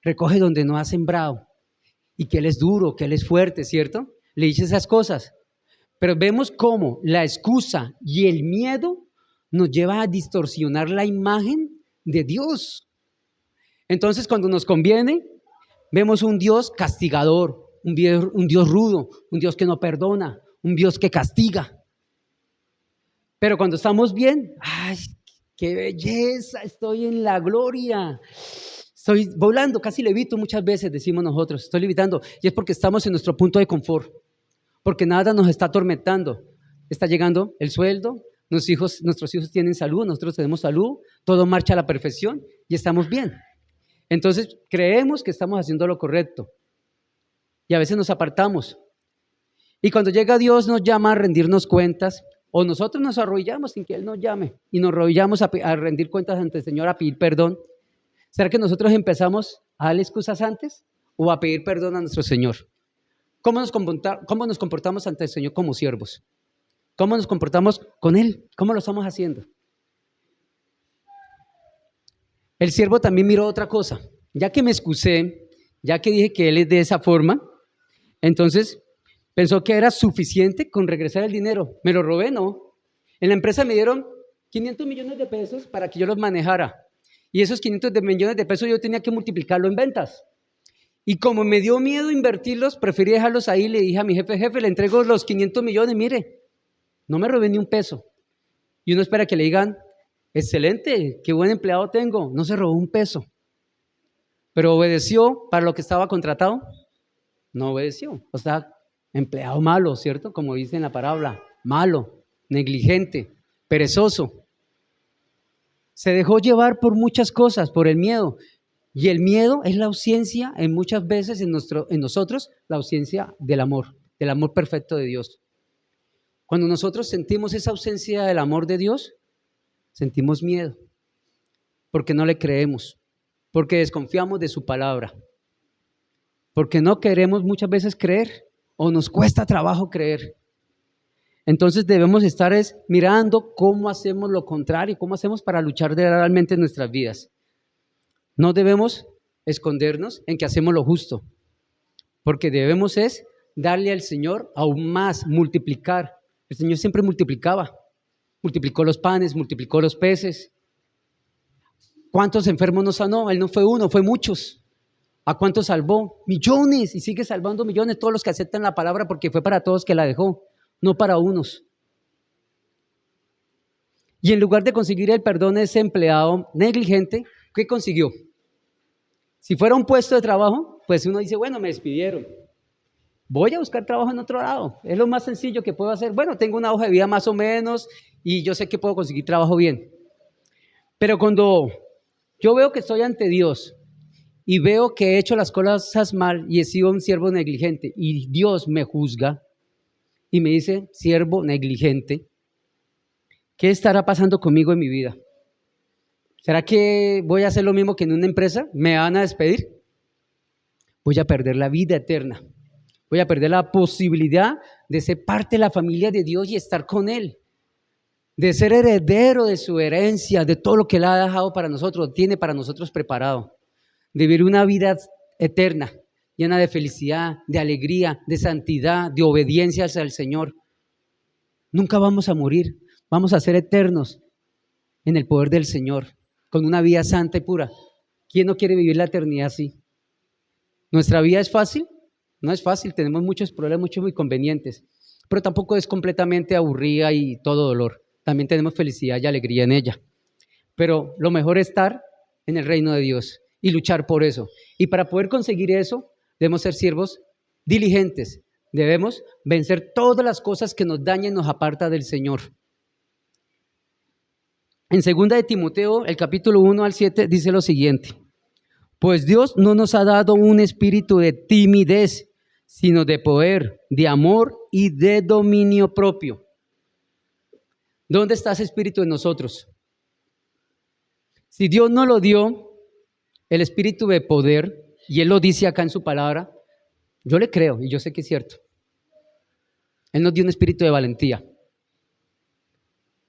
recoge donde no ha sembrado y que él es duro, que él es fuerte, ¿cierto? Le dice esas cosas. Pero vemos cómo la excusa y el miedo nos lleva a distorsionar la imagen de Dios. Entonces, cuando nos conviene, vemos un Dios castigador, un Dios rudo, un Dios que no perdona, un Dios que castiga. Pero cuando estamos bien, ¡ay, qué belleza! Estoy en la gloria. Estoy volando, casi levito muchas veces, decimos nosotros. Estoy levitando. Y es porque estamos en nuestro punto de confort. Porque nada nos está atormentando. Está llegando el sueldo, nuestros hijos tienen salud, nosotros tenemos salud, todo marcha a la perfección y estamos bien. Entonces creemos que estamos haciendo lo correcto y a veces nos apartamos. Y cuando llega Dios nos llama a rendirnos cuentas, o nosotros nos arrodillamos sin que Él nos llame y nos arrodillamos a rendir cuentas ante el Señor, a pedir perdón. ¿Será que nosotros empezamos a darle excusas antes o a pedir perdón a nuestro Señor? ¿Cómo nos comportamos ante el Señor como siervos? ¿Cómo nos comportamos con Él? ¿Cómo lo estamos haciendo? El siervo también miró otra cosa. Ya que me excusé, ya que dije que Él es de esa forma, entonces pensó que era suficiente con regresar el dinero. Me lo robé, no. En la empresa me dieron 500 millones de pesos para que yo los manejara. Y esos 500 millones de pesos yo tenía que multiplicarlo en ventas. Y como me dio miedo invertirlos, preferí dejarlos ahí. Le dije a mi jefe, le entrego los 500 millones, mire, no me robé ni un peso. Y uno espera que le digan: excelente, qué buen empleado tengo. No se robó un peso. Pero obedeció para lo que estaba contratado. No obedeció. O sea, empleado malo, ¿cierto? Como dice en la parábola, malo, negligente, perezoso. Se dejó llevar por muchas cosas, por el miedo. Y el miedo es la ausencia, en muchas veces en nosotros, la ausencia del amor perfecto de Dios. Cuando nosotros sentimos esa ausencia del amor de Dios, sentimos miedo, porque no le creemos, porque desconfiamos de su palabra, porque no queremos muchas veces creer o nos cuesta trabajo creer. Entonces debemos estar mirando cómo hacemos lo contrario, cómo hacemos para luchar realmente en nuestras vidas. No debemos escondernos en que hacemos lo justo, porque debemos darle al Señor aún más, multiplicar. El Señor siempre multiplicaba, multiplicó los panes, multiplicó los peces. ¿Cuántos enfermos no sanó? Él no fue uno, fue muchos. ¿A cuántos salvó? Millones, y sigue salvando millones, todos los que aceptan la palabra, porque fue para todos que la dejó, no para unos. Y en lugar de conseguir el perdón de ese empleado negligente, ¿qué consiguió? Si fuera un puesto de trabajo, pues uno dice: bueno, me despidieron, voy a buscar trabajo en otro lado, es lo más sencillo que puedo hacer. Bueno, tengo una hoja de vida más o menos y yo sé que puedo conseguir trabajo bien. Pero cuando yo veo que estoy ante Dios y veo que he hecho las cosas mal y he sido un siervo negligente y Dios me juzga y me dice: siervo negligente, ¿qué estará pasando conmigo en mi vida? ¿Será que voy a hacer lo mismo que en una empresa? ¿Me van a despedir? Voy a perder la vida eterna. Voy a perder la posibilidad de ser parte de la familia de Dios y estar con Él. de ser heredero de su herencia, de todo lo que Él ha dejado para nosotros, tiene para nosotros preparado, de vivir una vida eterna, llena de felicidad, de alegría, de santidad, de obediencia hacia el Señor. Nunca vamos a morir, vamos a ser eternos en el poder del Señor, con una vida santa y pura. ¿Quién no quiere vivir la eternidad así? ¿Nuestra vida es fácil? No es fácil, tenemos muchos problemas, muchos inconvenientes, pero tampoco es completamente aburrida y todo dolor. También tenemos felicidad y alegría en ella. Pero lo mejor es estar en el reino de Dios y luchar por eso. Y para poder conseguir eso, debemos ser siervos diligentes. Debemos vencer todas las cosas que nos dañan y nos apartan del Señor. En 2 de Timoteo, el capítulo 1 al 7, dice lo siguiente: pues Dios no nos ha dado un espíritu de timidez, sino de poder, de amor y de dominio propio. ¿Dónde está ese espíritu en nosotros? Si Dios no lo dio, el espíritu de poder, y Él lo dice acá en su palabra, yo le creo y yo sé que es cierto. Él nos dio un espíritu de valentía.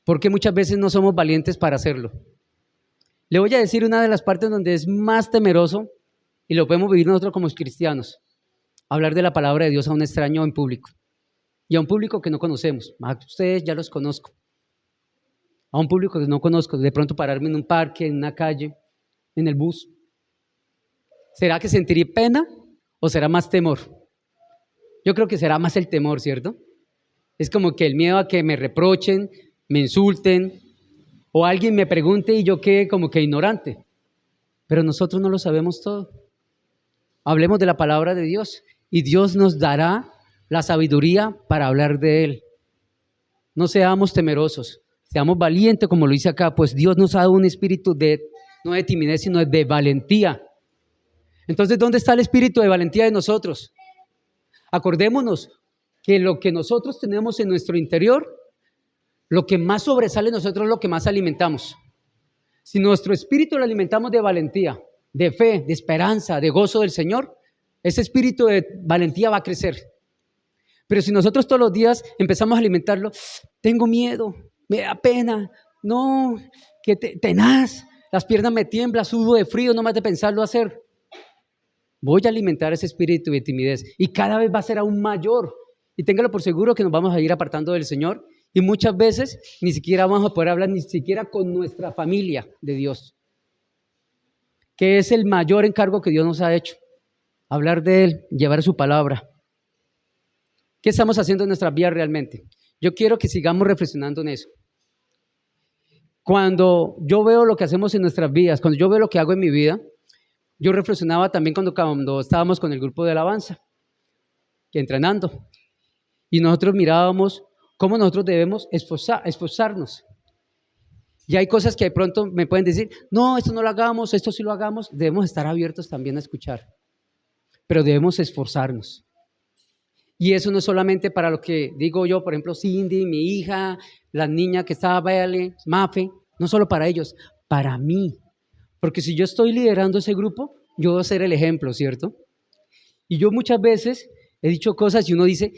Porque muchas veces no somos valientes para hacerlo. Le voy a decir una de las partes donde es más temeroso, y lo podemos vivir nosotros como cristianos: hablar de la palabra de Dios a un extraño en público, y a un público que no conocemos. A ustedes ya los conozco. A un público que no conozco, de pronto pararme en un parque, en una calle, en el bus. ¿Será que sentiré pena o será más temor? Yo creo que será más el temor, ¿cierto? Es como que el miedo a que me reprochen, me insulten, o alguien me pregunte y yo quede como que ignorante. Pero nosotros no lo sabemos todo. Hablemos de la palabra de Dios y Dios nos dará la sabiduría para hablar de Él. No seamos temerosos, seamos valientes como lo dice acá, pues Dios nos ha dado un espíritu no de timidez, sino de valentía. Entonces, ¿dónde está el espíritu de valentía de nosotros? Acordémonos que lo que nosotros tenemos en nuestro interior, lo que más sobresale en nosotros es lo que más alimentamos. Si nuestro espíritu lo alimentamos de valentía, de fe, de esperanza, de gozo del Señor, ese espíritu de valentía va a crecer. Pero si nosotros todos los días empezamos a alimentarlo, tengo miedo, me da pena, no, que tenaz, las piernas me tiemblan, sudo de frío, no más de pensarlo hacer. Voy a alimentar ese espíritu de timidez y cada vez va a ser aún mayor. Y téngalo por seguro que nos vamos a ir apartando del Señor y muchas veces ni siquiera vamos a poder hablar ni siquiera con nuestra familia de Dios, que es el mayor encargo que Dios nos ha hecho, hablar de Él, llevar su palabra. ¿Qué estamos haciendo en nuestras vidas realmente? Yo quiero que sigamos reflexionando en eso. Cuando yo veo lo que hacemos en nuestras vidas, cuando yo veo lo que hago en mi vida, yo reflexionaba también cuando estábamos con el grupo de alabanza, entrenando, y nosotros mirábamos cómo nosotros debemos esforzarnos. Y hay cosas que de pronto me pueden decir, no, esto no lo hagamos, esto sí lo hagamos. Debemos estar abiertos también a escuchar, pero debemos esforzarnos. Y eso no es solamente para lo que digo yo, por ejemplo, Cindy, mi hija, la niña que estaba, Belle, Mafe, no solo para ellos, para mí. Porque si yo estoy liderando ese grupo, yo voy a ser el ejemplo, ¿cierto? Y yo muchas veces he dicho cosas y uno dice,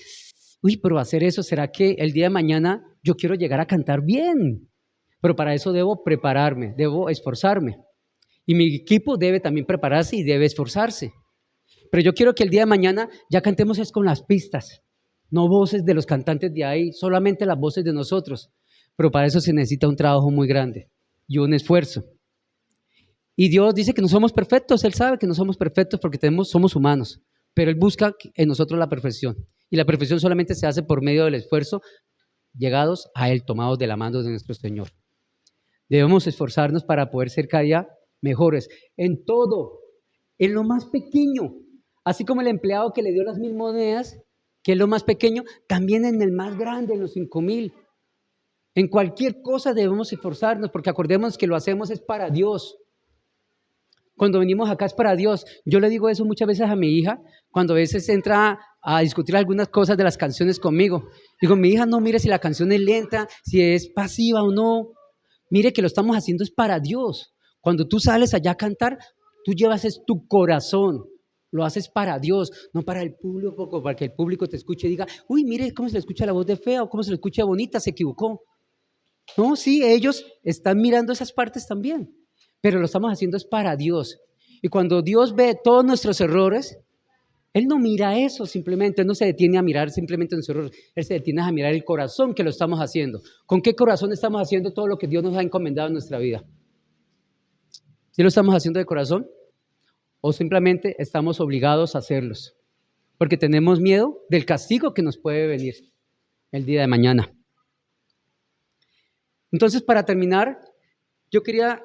uy, pero hacer eso, ¿será que el día de mañana yo quiero llegar a cantar bien? Pero para eso debo prepararme, debo esforzarme. Y mi equipo debe también prepararse y debe esforzarse. Pero yo quiero que el día de mañana ya cantemos es con las pistas, no voces de los cantantes de ahí, solamente las voces de nosotros. Pero para eso se necesita un trabajo muy grande y un esfuerzo. Y Dios dice que no somos perfectos, Él sabe que no somos perfectos porque somos humanos, pero Él busca en nosotros la perfección. Y la perfección solamente se hace por medio del esfuerzo, llegados a Él, tomados de la mano de nuestro Señor. Debemos esforzarnos para poder ser cada día mejores en todo, en lo más pequeño. Así como el empleado que le dio las 1,000 monedas, que es lo más pequeño, también en el más grande, en los 5,000. En cualquier cosa debemos esforzarnos, porque acordémonos que lo hacemos es para Dios. Cuando venimos acá es para Dios. Yo le digo eso muchas veces a mi hija, cuando a veces entra a discutir algunas cosas de las canciones conmigo. Digo, mi hija, no mire si la canción es lenta, si es pasiva o no. Mire que lo estamos haciendo es para Dios. Cuando tú sales allá a cantar, tú llevas es tu corazón. Lo haces para Dios, no para el público, para que el público te escuche y diga, uy, mire cómo se le escucha la voz de fea o cómo se le escucha bonita, se equivocó. No, sí, ellos están mirando esas partes también, pero lo estamos haciendo es para Dios. Y cuando Dios ve todos nuestros errores, Él no mira eso simplemente, Él no se detiene a mirar simplemente nuestros errores, Él se detiene a mirar el corazón que lo estamos haciendo. ¿Con qué corazón estamos haciendo todo lo que Dios nos ha encomendado en nuestra vida? ¿Sí lo estamos haciendo de corazón? ¿O simplemente estamos obligados a hacerlos? Porque tenemos miedo del castigo que nos puede venir el día de mañana. Entonces, para terminar, yo quería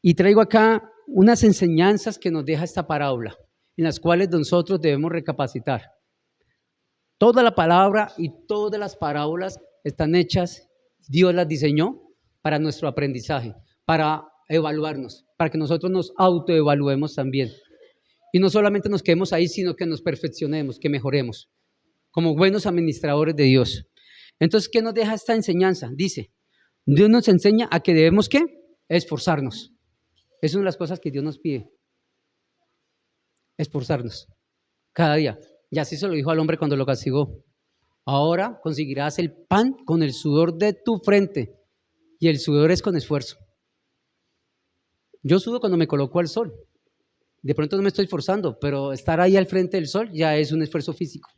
y traigo acá unas enseñanzas que nos deja esta parábola, en las cuales nosotros debemos recapacitar. Toda la palabra y todas las parábolas están hechas, Dios las diseñó para nuestro aprendizaje, para evaluarnos, para que nosotros nos autoevaluemos también. Y no solamente nos quedemos ahí, sino que nos perfeccionemos, que mejoremos, como buenos administradores de Dios. Entonces, ¿qué nos deja esta enseñanza? Dice, Dios nos enseña a que debemos, ¿qué? Esforzarnos. Es una de las cosas que Dios nos pide. Esforzarnos cada día. Y así se lo dijo al hombre cuando lo castigó. Ahora conseguirás el pan con el sudor de tu frente. Y el sudor es con esfuerzo. Yo sudo cuando me coloco al sol. De pronto no me estoy esforzando, pero estar ahí al frente del sol ya es un esfuerzo físico.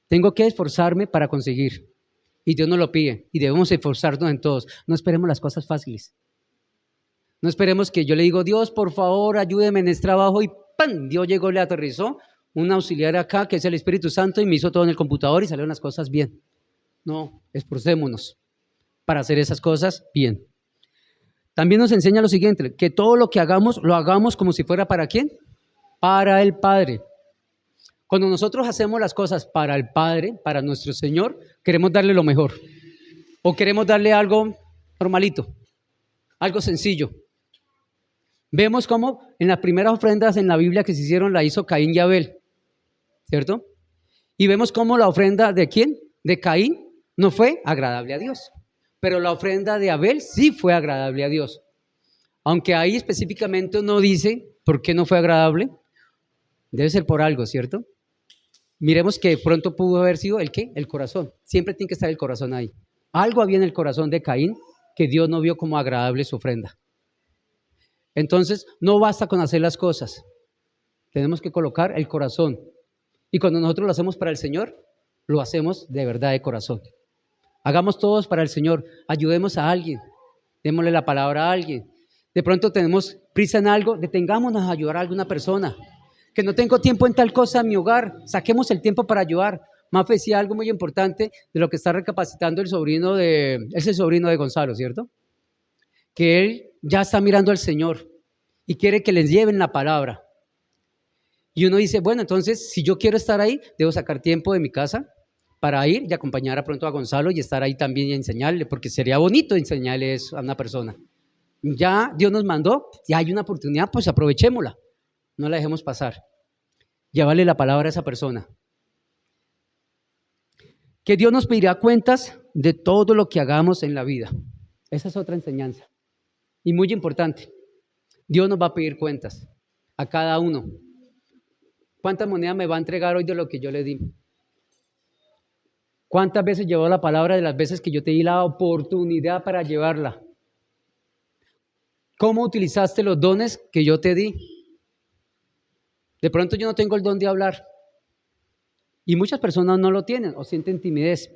Tengo que esforzarme para conseguir. Y Dios nos lo pide. Y debemos esforzarnos en todos. No esperemos las cosas fáciles. No esperemos que yo le digo, Dios, por favor, ayúdeme en este trabajo y ¡pam! Dios llegó, le aterrizó un auxiliar acá, que es el Espíritu Santo, y me hizo todo en el computador y salieron las cosas bien. No, esforcémonos para hacer esas cosas bien. También nos enseña lo siguiente, que todo lo que hagamos, lo hagamos como si fuera ¿para quién? Para el Padre. Cuando nosotros hacemos las cosas para el Padre, para nuestro Señor, queremos darle lo mejor. O queremos darle algo normalito, algo sencillo. Vemos cómo en las primeras ofrendas en la Biblia que se hicieron la hizo Caín y Abel, ¿cierto? Y vemos cómo la ofrenda de ¿quién? De Caín no fue agradable a Dios, pero la ofrenda de Abel sí fue agradable a Dios. Aunque ahí específicamente no dice por qué no fue agradable, debe ser por algo, ¿cierto? Miremos que pronto pudo haber sido ¿el qué? El corazón. Siempre tiene que estar el corazón ahí. Algo había en el corazón de Caín que Dios no vio como agradable su ofrenda. Entonces, no basta con hacer las cosas. Tenemos que colocar el corazón. Y cuando nosotros lo hacemos para el Señor, lo hacemos de verdad de corazón. Hagamos todos para el Señor. Ayudemos a alguien. Démosle la palabra a alguien. De pronto tenemos prisa en algo, detengámonos a ayudar a alguna persona. Que no tengo tiempo en tal cosa en mi hogar, saquemos el tiempo para ayudar. Mafe decía algo muy importante de lo que está recapacitando el sobrino es el sobrino de Gonzalo, ¿cierto? Que él ya está mirando al Señor y quiere que les lleven la palabra. Y uno dice, bueno, entonces, si yo quiero estar ahí, debo sacar tiempo de mi casa para ir y acompañar pronto a Gonzalo y estar ahí también y enseñarle, porque sería bonito enseñarle eso a una persona. Ya Dios nos mandó, ya hay una oportunidad, pues aprovechémosla, no la dejemos pasar. Llévale la palabra a esa persona. Que Dios nos pedirá cuentas de todo lo que hagamos en la vida. Esa es otra enseñanza. Y muy importante, Dios nos va a pedir cuentas a cada uno. ¿Cuántas monedas me va a entregar hoy de lo que yo le di? ¿Cuántas veces llevó la palabra de las veces que yo te di la oportunidad para llevarla? ¿Cómo utilizaste los dones que yo te di? De pronto yo no tengo el don de hablar. Y muchas personas no lo tienen o sienten timidez.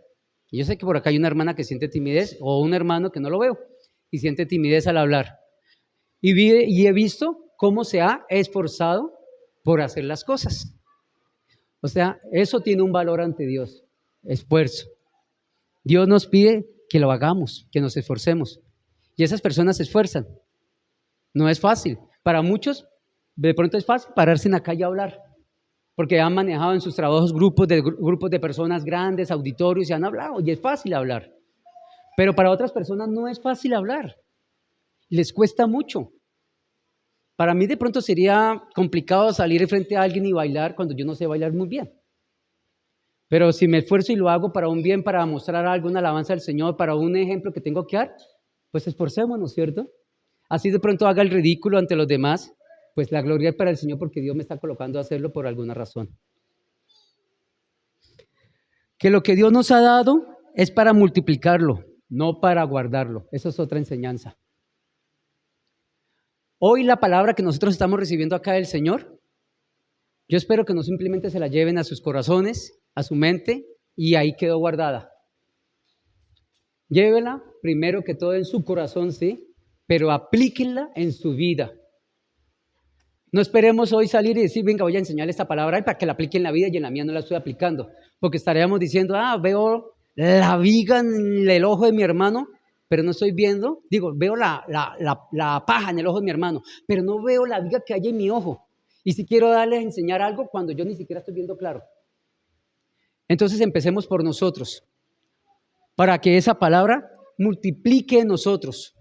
Y yo sé que por acá hay una hermana que siente timidez o un hermano que no lo veo y siente timidez al hablar. Y he visto cómo se ha esforzado por hacer las cosas. O sea, eso tiene un valor ante Dios, esfuerzo. Dios nos pide que lo hagamos, que nos esforcemos. Y esas personas se esfuerzan. No es fácil. Para muchos, de pronto es fácil pararse en la calle a hablar, porque han manejado en sus trabajos grupos de personas grandes, auditorios, y han hablado, y es fácil hablar. Pero para otras personas no es fácil hablar. Les cuesta mucho. Para mí de pronto sería complicado salir frente a alguien y bailar cuando yo no sé bailar muy bien. Pero si me esfuerzo y lo hago para un bien, para mostrar algo, una alabanza al Señor, para un ejemplo que tengo que dar, pues esforcémonos, ¿cierto? Así de pronto haga el ridículo ante los demás, pues la gloria es para el Señor porque Dios me está colocando a hacerlo por alguna razón. Que lo que Dios nos ha dado es para multiplicarlo, no para guardarlo. Eso es otra enseñanza. Hoy la palabra que nosotros estamos recibiendo acá del Señor, yo espero que no simplemente se la lleven a sus corazones, a su mente, y ahí quedó guardada. Llévela primero que todo en su corazón, sí, pero aplíquenla en su vida. No esperemos hoy salir y decir, venga, voy a enseñarle esta palabra para que la aplique en la vida y en la mía no la estoy aplicando. Porque estaríamos diciendo, veo la viga en el ojo de mi hermano, pero no estoy viendo, veo la paja en el ojo de mi hermano, pero no veo la viga que hay en mi ojo. Y si quiero darles a enseñar algo cuando yo ni siquiera estoy viendo claro. Entonces empecemos por nosotros, para que esa palabra multiplique en nosotros.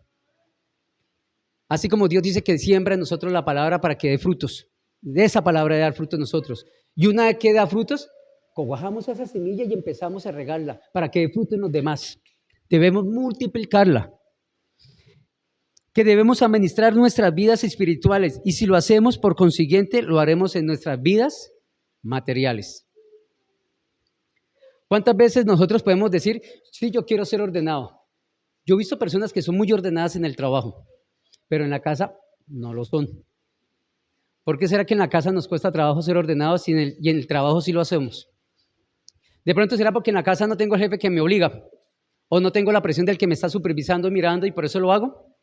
Así como Dios dice que siembra en nosotros la palabra para que dé frutos. De esa palabra de dar frutos en nosotros. Y una vez que da frutos, cogamos esa semilla y empezamos a regarla para que dé frutos en los demás. Debemos multiplicarla. Que debemos administrar nuestras vidas espirituales. Y si lo hacemos, por consiguiente, lo haremos en nuestras vidas materiales. ¿Cuántas veces nosotros podemos decir, sí, yo quiero ser ordenado? Yo he visto personas que son muy ordenadas en el trabajo, pero en la casa no lo son. ¿Por qué será que en la casa nos cuesta trabajo ser ordenados y en el trabajo sí lo hacemos? De pronto será porque en la casa no tengo el jefe que me obliga, o no tengo la presión del que me está supervisando y mirando y por eso lo hago.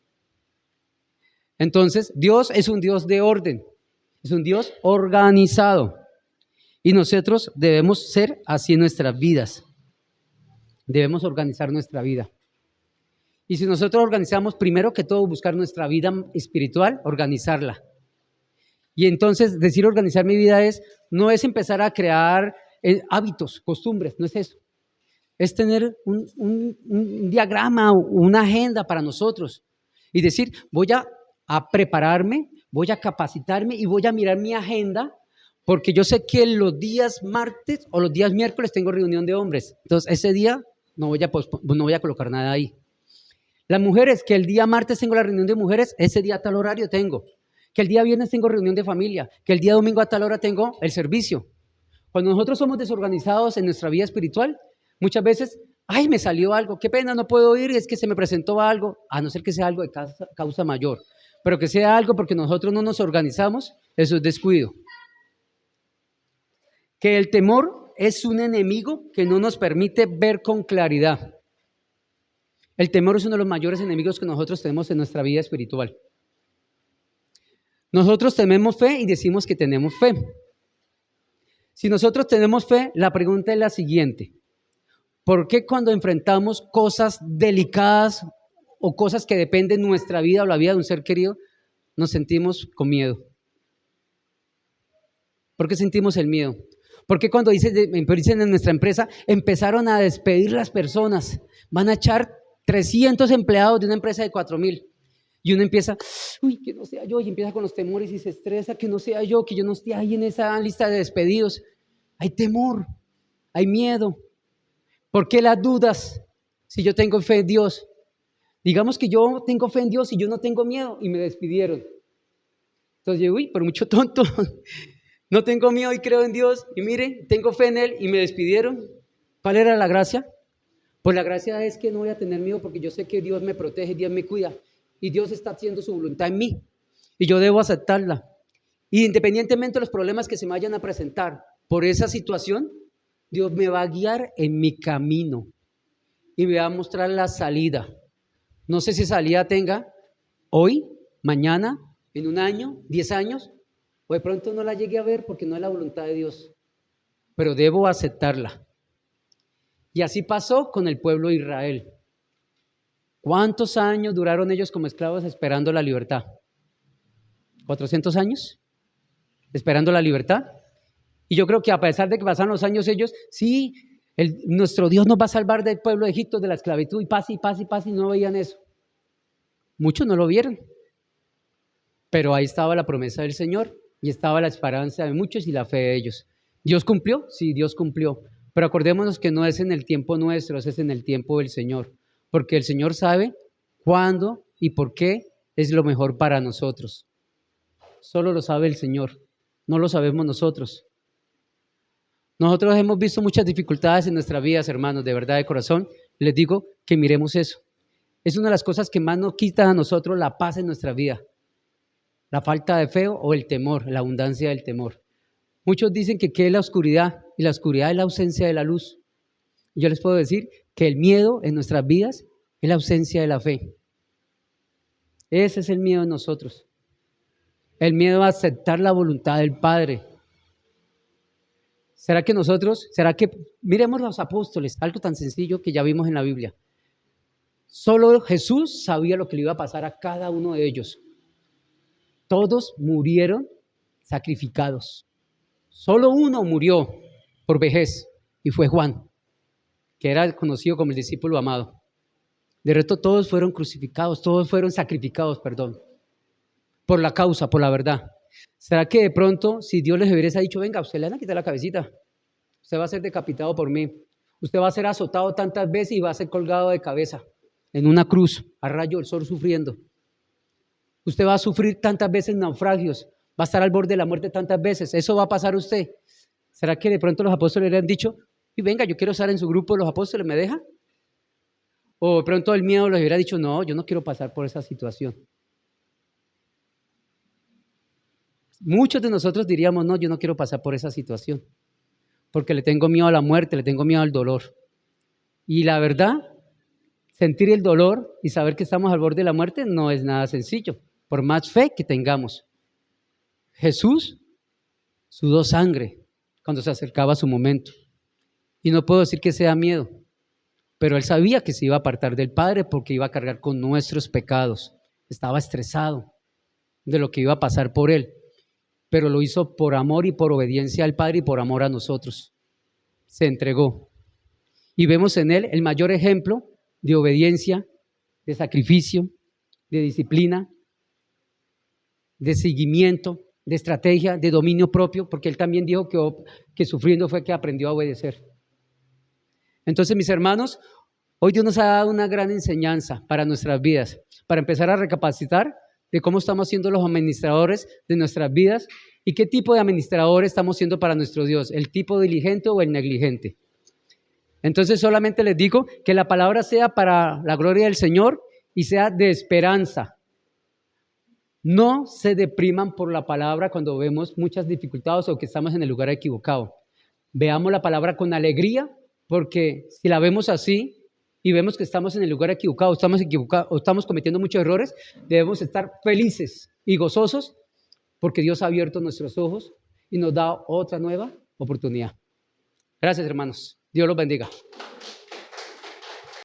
Entonces, Dios es un Dios de orden, es un Dios organizado. Y nosotros debemos ser así en nuestras vidas. Debemos organizar nuestra vida. Y si nosotros organizamos, primero que todo, buscar nuestra vida espiritual, organizarla. Y entonces, decir organizar mi vida no es empezar a crear hábitos, costumbres, no es eso. Es tener un diagrama, una agenda para nosotros. Y decir, voy a prepararme, voy a capacitarme y voy a mirar mi agenda, porque yo sé que los días martes o los días miércoles tengo reunión de hombres. Entonces, ese día no voy a colocar nada ahí. Las mujeres, que el día martes tengo la reunión de mujeres, ese día a tal horario tengo. Que el día viernes tengo reunión de familia. Que el día domingo a tal hora tengo el servicio. Cuando nosotros somos desorganizados en nuestra vida espiritual, muchas veces, me salió algo, qué pena, no puedo ir, es que se me presentó algo, a no ser que sea algo de causa mayor. Pero que sea algo porque nosotros no nos organizamos, eso es descuido. Que el temor es un enemigo que no nos permite ver con claridad. El temor es uno de los mayores enemigos que nosotros tenemos en nuestra vida espiritual. Nosotros tenemos fe y decimos que tenemos fe. Si nosotros tenemos fe, la pregunta es la siguiente. ¿Por qué cuando enfrentamos cosas delicadas o cosas que dependen de nuestra vida o la vida de un ser querido, nos sentimos con miedo? ¿Por qué sentimos el miedo? ¿Por qué cuando dicen en nuestra empresa empezaron a despedir las personas? Van a echar 300 empleados de una empresa de 4,000. Y uno empieza, que no sea yo, y empieza con los temores y se estresa, que no sea yo, que yo no esté ahí en esa lista de despedidos. Hay temor, hay miedo. ¿Por qué las dudas si yo tengo fe en Dios? Digamos que yo tengo fe en Dios y yo no tengo miedo y me despidieron. Entonces yo, por mucho tonto, no tengo miedo y creo en Dios y mire, tengo fe en Él y me despidieron. ¿Cuál era la gracia? Pues la gracia es que no voy a tener miedo porque yo sé que Dios me protege, Dios me cuida. Y Dios está haciendo su voluntad en mí y yo debo aceptarla. Y independientemente de los problemas que se me vayan a presentar por esa situación, Dios me va a guiar en mi camino y me va a mostrar la salida. No sé si salida tenga hoy, mañana, en un año, 10 años, o de pronto no la llegue a ver porque no es la voluntad de Dios, pero debo aceptarla. Y así pasó con el pueblo de Israel. ¿Cuántos años duraron ellos como esclavos esperando la libertad? ¿400 años? Esperando la libertad. Y yo creo que a pesar de que pasaron los años ellos, sí, nuestro Dios nos va a salvar del pueblo de Egipto, de la esclavitud, y pase, y no veían eso. Muchos no lo vieron. Pero ahí estaba la promesa del Señor y estaba la esperanza de muchos y la fe de ellos. ¿Dios cumplió? Sí, Dios cumplió. Pero acordémonos que no es en el tiempo nuestro, es en el tiempo del Señor. Porque el Señor sabe cuándo y por qué es lo mejor para nosotros. Solo lo sabe el Señor, no lo sabemos nosotros. Nosotros hemos visto muchas dificultades en nuestras vidas, hermanos, de verdad, de corazón. les digo que miremos eso. Es una de las cosas que más nos quita a nosotros la paz en nuestra vida. La falta de fe o el temor, la abundancia del temor. Muchos dicen que ¿qué es la oscuridad? Y la oscuridad es la ausencia de la luz. Yo les puedo decir que el miedo en nuestras vidas es la ausencia de la fe. Ese es el miedo en nosotros. El miedo a aceptar la voluntad del Padre. ¿Será que miremos los apóstoles, algo tan sencillo que ya vimos en la Biblia? Solo Jesús sabía lo que le iba a pasar a cada uno de ellos. Todos murieron sacrificados. Solo uno murió por vejez y fue Juan, que era conocido como el discípulo amado. De resto todos fueron crucificados, todos fueron sacrificados, por la causa, por la verdad. ¿Será que de pronto si Dios les hubiese dicho, venga, usted le van a quitar la cabecita, usted va a ser decapitado por mí, usted va a ser azotado tantas veces y va a ser colgado de cabeza en una cruz, a rayo del sol sufriendo? Usted va a sufrir tantas veces naufragios, va a estar al borde de la muerte tantas veces, eso va a pasar a usted. ¿Será que de pronto los apóstoles le han dicho, y venga, yo quiero estar en su grupo de los apóstoles, ¿me deja? O de pronto el miedo les hubiera dicho, no, yo no quiero pasar por esa situación. Muchos de nosotros diríamos, no, yo no quiero pasar por esa situación, porque le tengo miedo a la muerte, le tengo miedo al dolor. Y la verdad, sentir el dolor y saber que estamos al borde de la muerte no es nada sencillo, por más fe que tengamos. Jesús sudó sangre cuando se acercaba a su momento. Y no puedo decir que sea miedo, pero él sabía que se iba a apartar del Padre porque iba a cargar con nuestros pecados. Estaba estresado de lo que iba a pasar por él, pero lo hizo por amor y por obediencia al Padre y por amor a nosotros. Se entregó. Y vemos en él el mayor ejemplo de obediencia, de sacrificio, de disciplina, de seguimiento, de estrategia, de dominio propio, porque él también dijo que sufriendo fue que aprendió a obedecer. Entonces, mis hermanos, hoy Dios nos ha dado una gran enseñanza para nuestras vidas, para empezar a recapacitar de cómo estamos siendo los administradores de nuestras vidas y qué tipo de administradores estamos siendo para nuestro Dios, el tipo diligente o el negligente. Entonces, solamente les digo que la palabra sea para la gloria del Señor y sea de esperanza. No se depriman por la palabra cuando vemos muchas dificultades o que estamos en el lugar equivocado. Veamos la palabra con alegría, porque si la vemos así y vemos que estamos en el lugar equivocado, o estamos cometiendo muchos errores, debemos estar felices y gozosos porque Dios ha abierto nuestros ojos y nos da otra nueva oportunidad. Gracias, hermanos. Dios los bendiga.